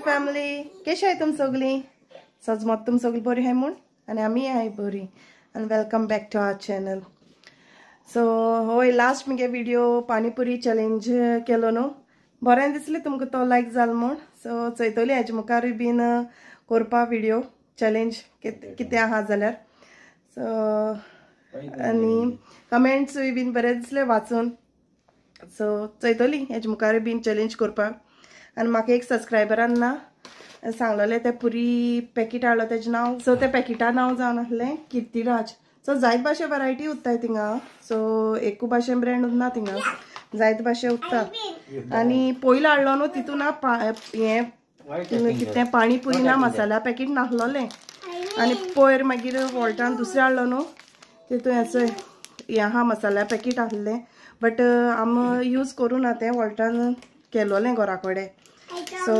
Family कशी आहे तुम सगळी सजमत तुम सगळी बरी आहे म्हूण आनी आमी आहे बरी आनी welcome back to our channel. So होय लास्ट मगे व्हिडिओ पाणीपुरी चॅलेंज केलो न्हू बरें दिसलें तुमकां तो लायक जालो म्हूण. सो चयतली हेजे मुखारूय बीन करपा व्हिडिओ चॅलेंज कितें आहा जाल्यार. सो आनी कमेंट्सूय बीन बरें दिसले वाचून. सो चयतली हेजे मुखारूय बीन चॅलेंज करपाक. आनी म्हाका एक सब्सक्रायबरान ना सांगलेलें तें पुरी पॅकेट हाडलो तेजें नांव. सो त्या पॅकेटा नांव जावन आसलें कीर्तिराज. सो जायत भाशे वरायटी उत्ताय थिंगा. सो एकू भाशेन ब्रँड उरना थिंगा जायत भाशे उत्ता. आनी पयलो हाडलो न्हू तितून हें कितें पाणीपुरी ना मसाला पॅकेट नासलोलें. आनी पयर मागीर वॉल्टान दुसरें हाडलो न्हू तितून हें आहा मसाला पॅकेट आसलें. बट आम यूज करूं ना तें वॉल्टान केलोलें घरा कडेन. सो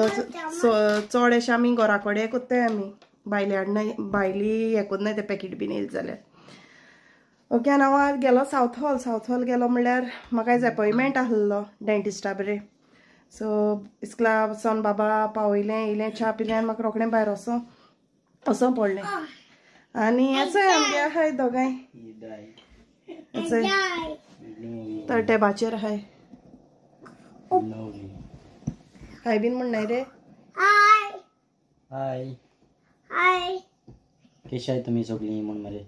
चड अशें आमी घरा कडेन कोत्ताय आमी भायले हाडना भायली हें कोन्नाय तें पॅकेट बीन येयलें जाल्यार. ओके आनी हांव गेलो सावथ हॉल गेलो म्हणल्यार म्हाका आयज अपॉयंटमेंट आसलो डेंटिस्टा बरें. सो इस्कला वचोन बाबा पावयलें येयलें च्या पिलें आनी म्हाका रोखडें भायर वचों पडलें. आनी हेचोय आमगे आहाय दोगांय तर टेबाचेर आहाय हाय बीन म्हण नाही रे. हाय हाय हाय कशी आहे तुम्ही सगळी म्हण मरे.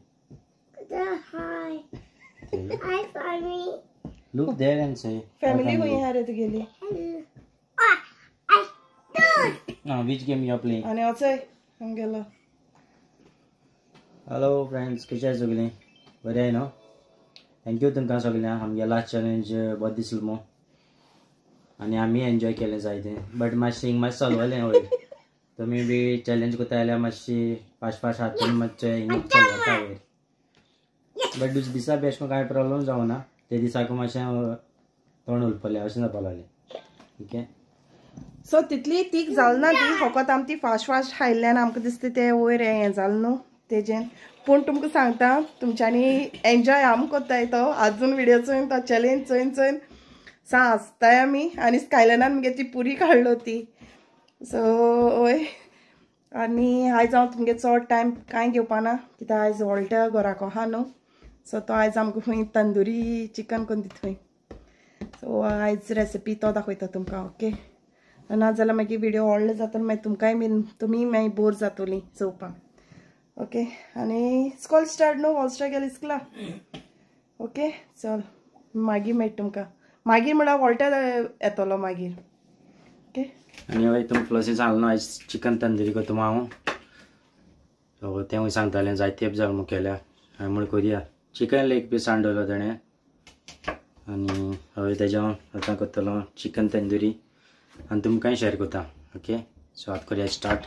Hi hi family look there and say family खंय आहा रे तुगेली. which game you are playing. आनी वचय आमगेलो. हॅलो फ्रेंड्स कशी आहे सगळी बरें आहे न्हू. थँक्यू तुमकां सगळ्यांक आमगे लास्ट चॅलेंज बरें दिसलें मो आनी आमी एन्जॉय केलें जायतें. बट मातशें हिंग मातशें चलवलें वयर तुमी बी चॅलेंज कोत्ता जाल्यार मातशी फास्ट हाडून मातशें हिंग चलवता वयर. बट दिसा बी अशें कांय प्रॉब्लम जावना. ते दिसाक मातशें तोंड उलपलें अशें जावपा लागलें. ओके सो तितली तीक जाल ना ती फकत आम ती फास्ट हायल्ल्यान आमकां दिसता तें वयर हें जालें न्हू तेजें. पूण तुमकां सांगता तुमच्यांनी एन्जॉय आम कोत्ताय तो आजून व्हिडिओ चोयन तो चॅलेंज चोयन सा हसताय आमी. आनी स्कायलायनान मगे ती पुरी काडलो ती. सो वय आनी आयज हांव तुमगे चड टायम कांय घेवपाना कित्याक आयज व्हॉल्ट्या घराको आहा न्हू. सो तो आयज आमकां खंय तंदुरी चिकन करून दिता खंय. सो आयज रेसिपी तो दाखयता तुमकां. ओके नाजाल्यार मागीर व्हिडिओ व्हडलो जातलो मागीर तुमकांय बीन तुमी मागीर बोर जातलीं चोवपाक. ओके आनी स्कूल स्टार्ट न्हू वॉल्स्टा गेले इस्कला. ओके चल मागीर मेळटा तुमकां मागीर म्हळ्यार वॉल्ट्या येतलो मागीर. ओके आनी हय तुमकां प्लसी सांगलो आयज चिकन तंदुरी करता हांव. सो तें सांगतालें जायते तेंप जालें केल्या हांवें म्हण करुया. चिकन लेग पीस सांडलो ताणें आनी हय तेज्या आतां करतलो चिकन तंदुरी आनी तुमकांय शेअर करता. ओके सो आतां करुया स्टार्ट.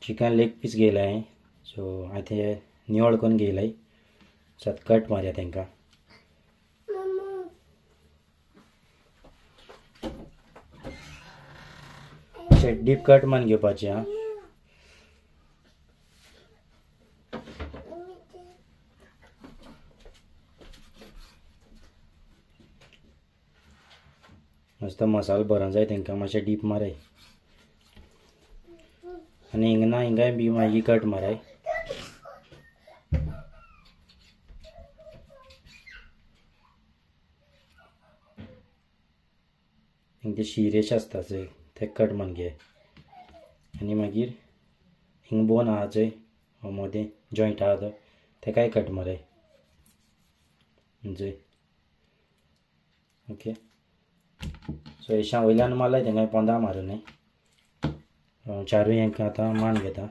चिकन लेग पीस घेयलाय हांवें. सो हांवें ते निवळ करून घेयलाय. सो आतां कट मारया तांकां. डीप कट मान घेवपाचें आं. मस्त मसालो बरो जाय तांकां मातशें डीप माराय आनी हिंगाय बी मागीर कट माराय. ते शिरेश आसता चोय ते कट मान घे आनी मागीर हिंग बोन आहा चोय मदें जॉयंट आहा तो तेकाय कट माराय चोय. ओके सो हें वयल्यान मारलाय तेंकां पोंदा मारून न्ही चारूय हेंकां आतां मान घेता.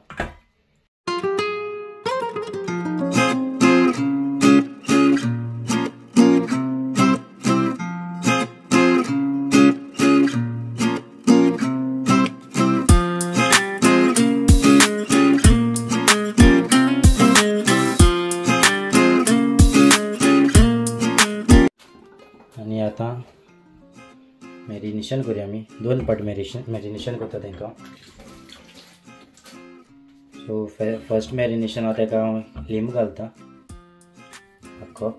आनी आतां मॅरिनेशन करुया आमी 2 पाट मॅरिनेशन करता तांकां. सो फर्स्ट मॅरिनेशन हांव ताका लिंब घालता आख्खो.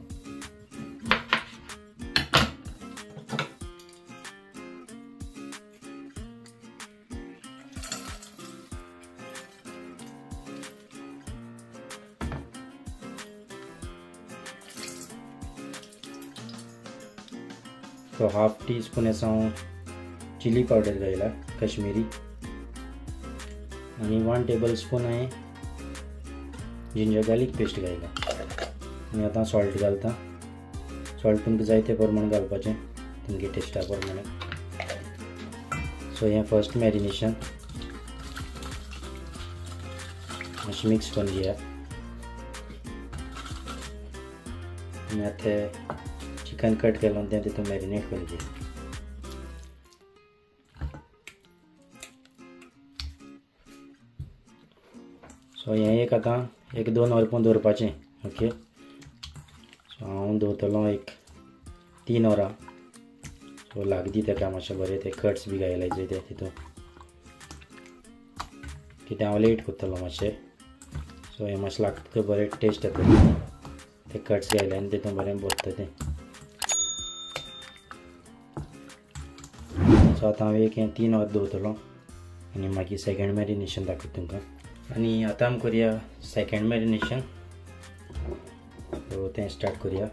सो हाफ टी स्पून असा हांव चिली पावडर घायला कश्मीरी आणि 1 टेबल स्पून हांवें जिंजर गार्लिक पेस्ट घायला आनी आतां सॉल्ट घालता. सॉल्ट तुमकां जाय ते प्रमाण घालपाचें तुमगे टेस्टा प्रमाणे. सो हें फर्स्ट मॅरिनेशन मातशें मिक्स करून घेया आनी आतां चिकन कट केलें तें तितून मॅरिनेट करून घेया. सो हें एक आतां 1-2 वरां दवरपाचें. ओके. सो हांव दवरतलो एक 3 वरां. सो लागदी तेका मातशें बरें ते कट्स बी घायलायचे ते तितून कित्याक हांव लेट करतलो मातशें. सो हें मातशें लागता बरें टेस्ट येता ते कट्स घायले आनी तितून बरें बसता तें. सो आतां हांव एक 3 वरां दवरतलो आनी मागीर सेकंड मॅरिनेशन दाखयता तुमकां. आनी आतां आमी करुया सेकंड मॅरिनेशन. सो तें स्टार्ट करुया.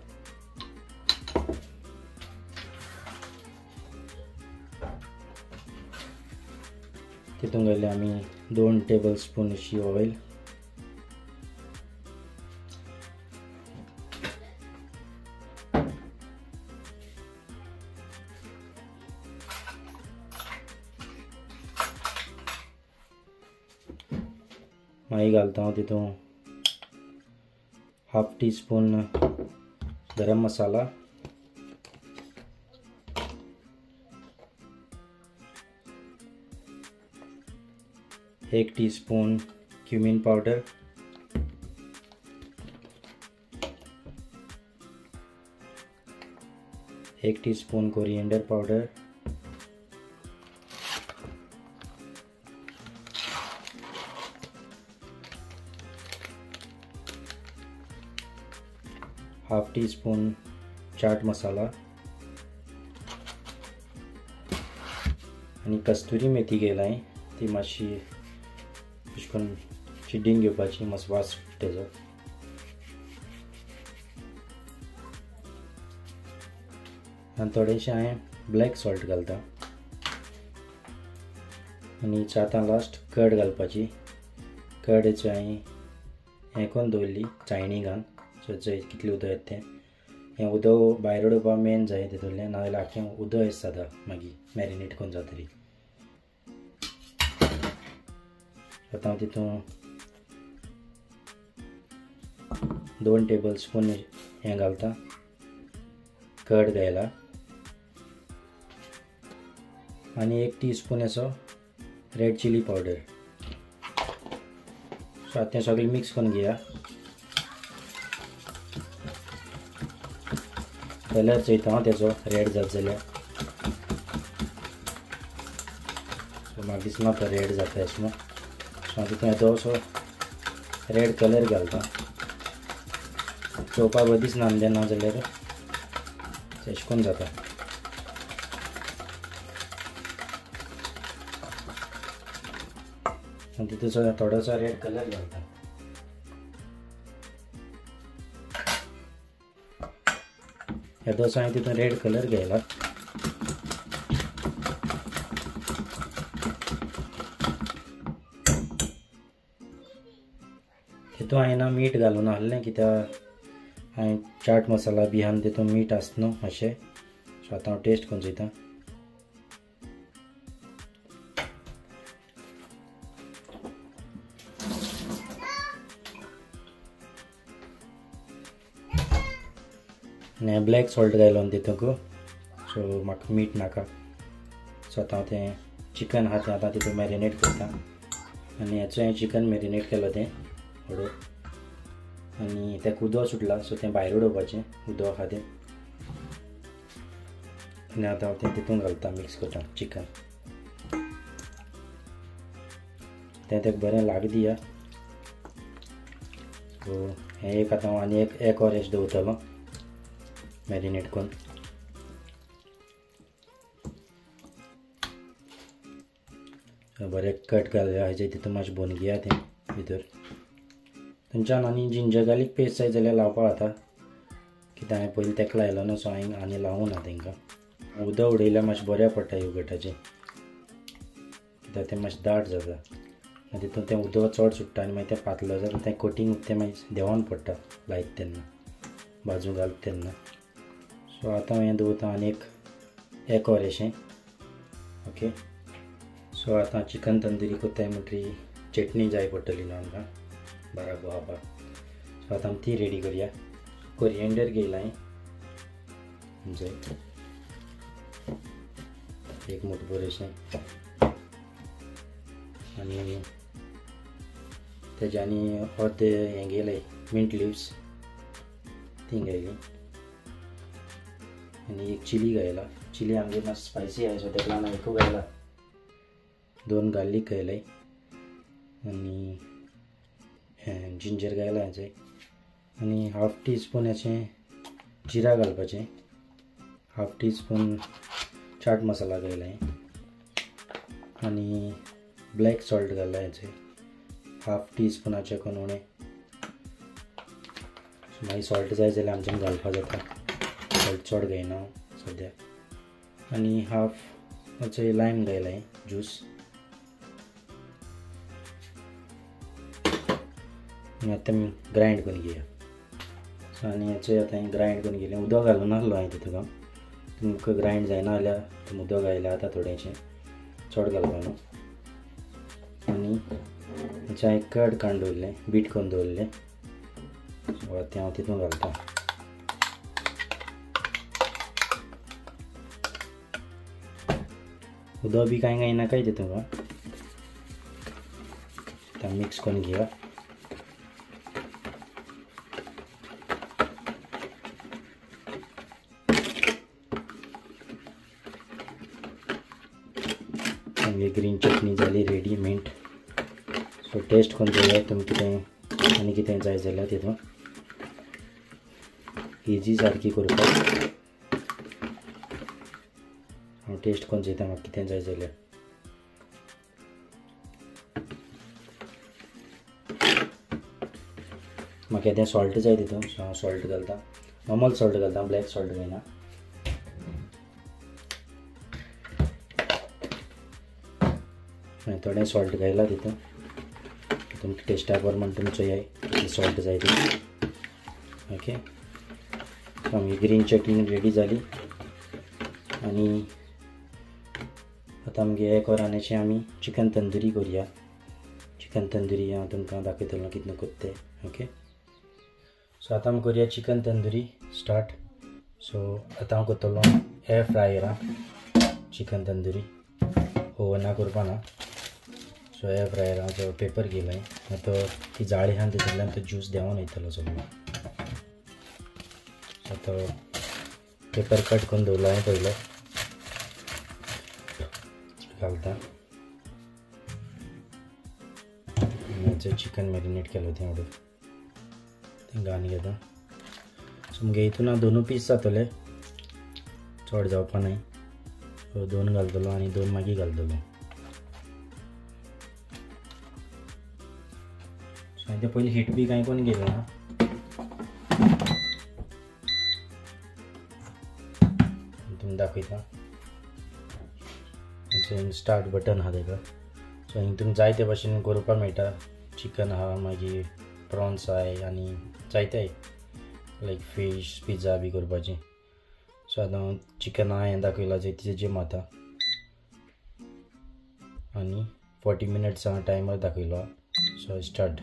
तितून घायले आमी 2 टेबल स्पून अशी ऑयल. मागीर घालता हांव तितून half teaspoon garam masala, 1 teaspoon cumin powder, 1 teaspoon coriander powder, half teaspoon chaat masala आणि कस्तुरी मेथी घेयलाय ती मातशी अशी करून चिड्डीन घेवपाची मातसो वास तेजो. आनी थोडेशें हांवें ब्लॅक सॉल्ट घालता आनी आतां लास्ट कड घालपाची. कडच हांवें हें करून दवरली चाळणी घालून. सो कितलें उदक येता तें हें उदक भायर उडोवपाक मेन जाय तितूंतलें, नाजाल्यार आख्खें उदक येस जाता मागीर मॅरिनेट करून जातरी. आतां हांव तितून 2 टेबल स्पून हें घालता कड घायला आनी 1 टीस्पून असो रेड चिली पावडर. सो आतां तें सगळें मिक्स करून घेया. कलर चोयता हांव तेजो रेड जाता जाल्यार. सो म्हाका दिसना तो रेड जाता अशें म्हणून. सो हांव तितून येदो असो रेड कलर घालता. चोवपाक बरें दिसना आनी ना जाल्यार अशें करून जाता. आनी तितून थोडोसो रेड कलर घालता. येदोसो हांवें तितून रेड कलर घायला. तितून हांवें ना मीठ घालून आहलें कित्याक हांवें चाट मसाला बी आहा तितून मीठ आसता न्हू मातशें. सो आतां हांव टेस्ट करून चोयता. आनी ब्लॅक सॉल्ट घायलो तितूंक. सो म्हाका मीठ नाका. सो आतां हांव तें चिकन आहा तें आतां तितून मॅरिनेट करता. आनी हेचो हांवें चिकन मॅरिनेट केलो तें हळू आनी तेका उदक सुटला सो तें भायर उडोवपाचें उदक आहा तें. आनी आतां हांव तें तितून घालता मिक्स करता चिकन. तें तेका बरें लाग दिया. सो हें एक आतां हांव आनी एक वर एश दवरतलो मॅरिनेट करून. बरें कट घालया हेजे तितून मातशें भरून घेया तें भितर. थंयच्यान आनी जिंजर गार्लीक पेस्ट जाय जाल्यार लावपा जाता कित्याक हांवें पयलीं तेका लायलो न्हू. सो हांवें आनी लावूं ना तेंकां. उदक उडयल्यार मातशें बऱ्या पडटा योगर्टाचें, कित्याक तें मातशें दाट जाता आनी तितून तें उदक चड सुट्टा आनी मागीर तें पातलो जाता तें कोटींग तें मागीर देंवोन पडटा लायता तेन्ना बाजू घालता तेन्ना. सो आतां हें दवरता आनी एक वर अशें. ओके, सो आतां चिकन तंदुरी कोत्ताय म्हणटरी चटणी जाय पडटली न्हू आमकां बरा गोवापाक. सो आतां ती रेडी करया. कोरिएंडर घेयला हांवें एक मुठभर अशें आनी तेजे आनी अर्द हें घेयलें मिंट लिव्स ती घायली आनी एक चिली घायला. चिली आमगे मातशें स्पायसी आसा सो तेका लागून हांवें एकू घायला. 2 गार्लीक घायलाय आनी जिंजर घायला हेचें आनी हाफ टी स्पून अशें जिरा घालपाचें, हाफ टी स्पून चाट मसाला घायला आनी ब्लॅक सॉल्ट घाला हेचें हाफ टी स्पुनाचे कोण उणें. मागीर सॉल्ट जाय जाल्यार आमच्यान घालपा जाता, सॉल्ट चड घायना सद्या. आनी हाफ अशें लायम घायला ज्यूस आनी आतां ग्रायंड करून घेया. सो आनी हेचें आतां ग्रायंड करून घेयलें. उदक घालून नासलो हांवें तितून, तुमकां ग्रायंड जायना जाल्यार तुम उदक घायलें आतां थोडेंशें, चड घालपा न्हू. आनी हेचें हांवें कर्ड काडून दवरलें, बीट करून दवरलें, सो तें हांव तितून घालता. उदक बी कांय घायनाकाय तितून आतां मिक्स करून घेया. ग्रीन चटणी जाली रेडी मिंट. सो टेस्ट करून पळोवया तुमकां कितें आनी कितें जाय जाल्यार तितून. इजी सारकी करपाक. हांव टेस्ट करून चयता म्हाका कितें जाय जाल्यार. म्हाका येदें सॉल्ट जाय तितून, सो हांव सॉल्ट घालता. नॉर्मल सॉल्ट घालता, ब्लॅक सॉल्ट घायना. थोडें सॉल्ट घायला तितून, तुमच्या टेस्टा प्रमाण तुमी चोयाय कितली सॉल्ट जाय ती. ओके, सो आमची ग्रीन चटणी रेडी जाली आनी आतां आमगे एक वरान अशें आमी चिकन तंदुरी करुया. चिकन तंदुरी हांव तुमकां दाखयतलो कितलें कोत्ता तें. ओके, सो आतां आमी करुया चिकन तंदुरी स्टार्ट. सो आतां हांव करतलो एअर फ्रायरान चिकन तंदुरी, ओवना करपा ना. सो एअर फ्रायराचो पेपर घेयलाय. आतां ती जाळी आहा तितूंतल्यान तो ज्यूस देंवोन वयतलो सगळो. आतां पेपर कट करून दवरलो हांवें पयलो, घालता. हेचें चिकन मॅरिनेट केलो तें ऑर्डर तें घालून घेता. सो मुगे हितून 2 पीस जातले, चड जावपा नाय. सो 2 घालतलो आनी 2 मागीर घालतलो. सो हांवें तें पयलीं हीट बी कांय करून घेयलें ना. तुमकां दाखयता. हिंग स्टार्ट बटन आहा तेका. सो हिंग तुमकां जाय ते भाशेन करपाक मेळटा. चिकन आहा, मागीर प्रॉन्स आहाय आनी जायते लायक फीश पिझ्झा बी करपाचें. सो आतां चिकन हांवें दाखयला जेम आतां आनी 40 मिनट्स हांवें टायमर दाखयलो. So start.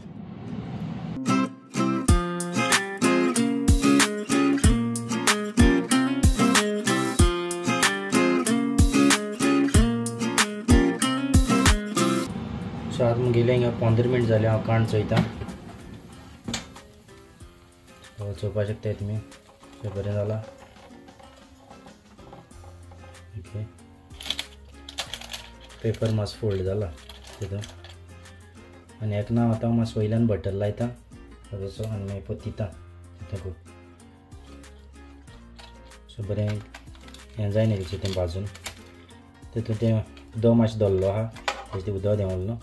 सो आतां मुगेलें हिंगा 15 मिनट जालें हांव काण चोयता. सो चोवपाक शकताय तुमी. सो बरें जाला. ओके, पेपर मातसो फोल्ड जाला तितून आनी एक ना आतां मातसो वयल्यान बटर लायता असो आनी मागीर पोतिता तितून. सो बरें हें जायना दिसता तें भाजून. तितून तें उदक मातशें दल्लो आहा, तेजें उदक देंवल्लो.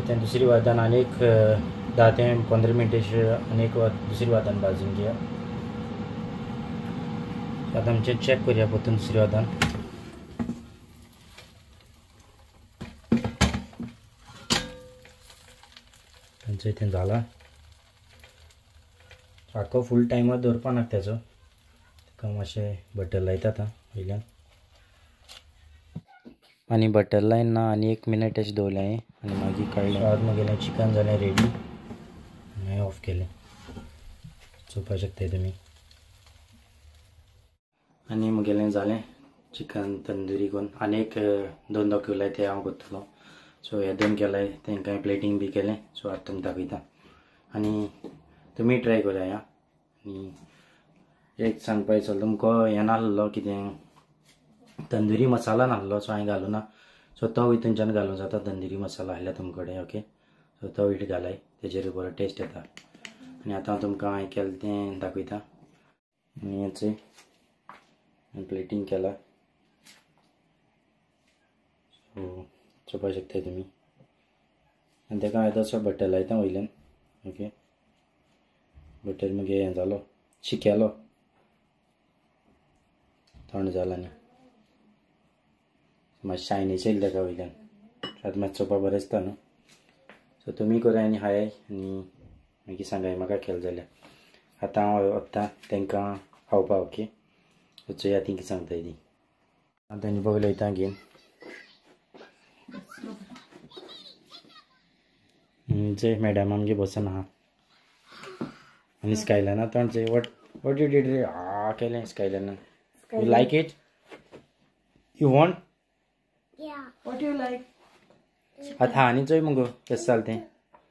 ते दुसरी वादन आनीक 10 ते 15 मिनटें आनीक दुसरी वादन भाजून घेया. आतां आमचें चॅक करया परतून दुसरी वादन. तांचो इथें जाला. सारको फूल टायमार दवरपा नाका तेजो. ताका मातशें बटर लायता आतां वयल्यान. आनी बटर लायन ना आनी 1 मिनट अशें दवरलें हांवें आनी मागीर काडलें. आज म्हगेलें चिकन जालें रेडी. हांवें ऑफ केलें. चोवपाक शकता तुमी. आनी म्हगेलें जालें चिकन तंदुरी करून. आनी एक 2 दाखयलाय ते हांव करतलो. सो हे 2 केलाय तांकां प्लेटींग बी केलें. सो आतां तुमकां दाखयता. आनी तुमी ट्राय करा या. आनी एक सांगपाक चल तुमकां हें नासलो कितें तंदुरी मसाला नासलो. सो हांवें घालूं ना. सो तो हितूनच्यान घालूं जाता तंदुरी मसाला आसल्यार तुमचे कडेन. ओके सो तो इट घालाय तेजेर बरो टेस्ट येता. आनी आतां तुमकां हांवें केलें तें दाखयता. आनी हेचें प्लेटींग केला. सो चोवपाक शकता तुमी. आनी ताका हांवें तसो बटर लायता वयल्यान. ओके बटर मगे हें जालो शिकेलो थंड जाला न्ही. मातशें शायनीश येयलें ताका वयल्यान. आतां मातशें चोवपा बरें दिसता न्हू. सो तुमी कराय आनी हाय आनी मागीर सांगाय म्हाका केलें जाल्यार. आतां हांव वता तांकां खावपा. ओके सो चोया ती कितें सांगताय ती. आतां तांचे बगल वयता घेवन. चोय मॅडम आमगे बसून आहा. आनी स्कायलाना तोंड वॉट यू डीड रे. केलें स्कायलानान. You like it. You want. What do you like? आतां आनी चोय मुगो केस जालें तें.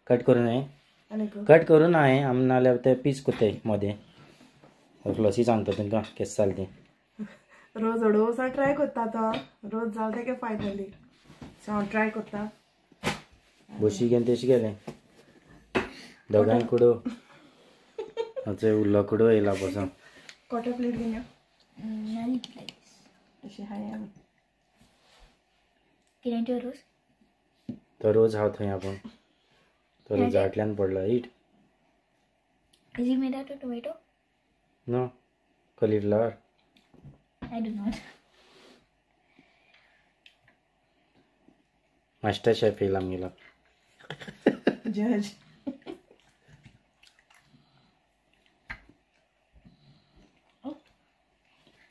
कट करून हांवें. आनी कट करून हांवें आम नाल्यार ते पीस कोताय मोदें. फ्लोसी सांगता तुमकां केस जालें तें. रोज हडूसा ट्राय करता तो. रोज जाल तेगे फायनली. सो हांव ट्राय करता. बशी घेवन तेशें गेलें. दोगांय कुडो. चोय उरलो कुडो येयला बसून. कोटे प्लेट घेवन यो. तशी हाय आमी. कितें त्यो रोस? तो रोज हांव थंय आपूण. तो रोजांतल्यान पडला. Eat. Is it made out of tomato? No cauliflower. I do not. Master chef येयला आमगेलो. जज.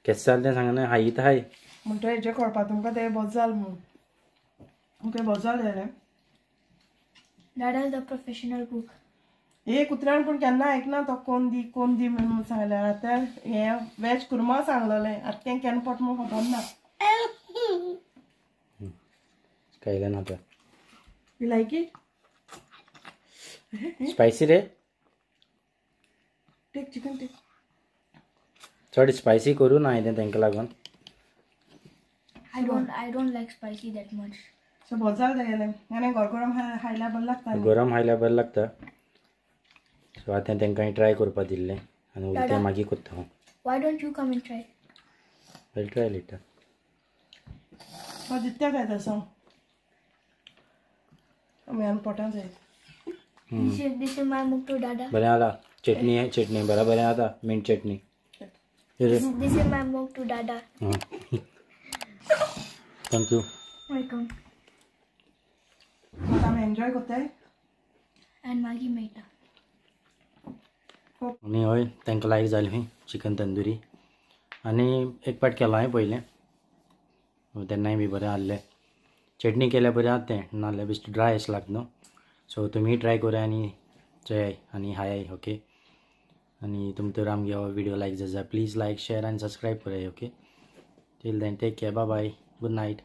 केस जालें तें सांगना. हाय इथं हाय. म्हणटा हेजे कळपा तुमकां तें बोज जाल म्हूण. तें बोज जाल जालें. Dada is the professional cook. एक कुत्र्यान पूण केन्ना आयकना तो कोण दी म्हणून सांगल्यार. आतां हें वॅज कुर्मा सांगलेलें. आतां तें केन्ना पट म्हूण खबर ना. स्कायलाना आतां. You like it? स्पायसी रे. Take chicken take. चड स्पायसी करूं ना हांवें तेंका लागून. I don't like spicy that much. सो बोज जाल जालें. आनी गरम खायल्यार बरें लागता. गरम खायल्यार बरें लागता. सो आतां तेंकां ट्राय करपा दिल्लें आनी उरतें मागीर करता हांव. Why don't you come and try? I'll try later. तो दित्या काय तसो. आमी आनी पोटां जाय. This is my move to Dada. बरें आला. चटणी आहे. चटणी बरें आतां. मिंट चटणी. This is my move to Dada. Thank you. Welcome. आतां आमी एन्जॉय कोत्ताय. And Maggi Meta. आनी हय तांकां लायक जालें चिकन तंदुरी. आनी एक पाट केलो हांवें पयलें तेन्नाय बी बरें आहलें. चटणी केल्यार बरें आसा तें. नाल्यार बेश्टें ड्राय अशें लागता न्हू. सो तुमी ट्राय करा आनी चोयाय आनी हाय. ओके आनी तुमकां तर आमगे हो व्हिडिओ लायक जाता प्लीज लायक शेअर आनी सबस्क्रायब कराय. Okay till then take care. Bye bye. Good night.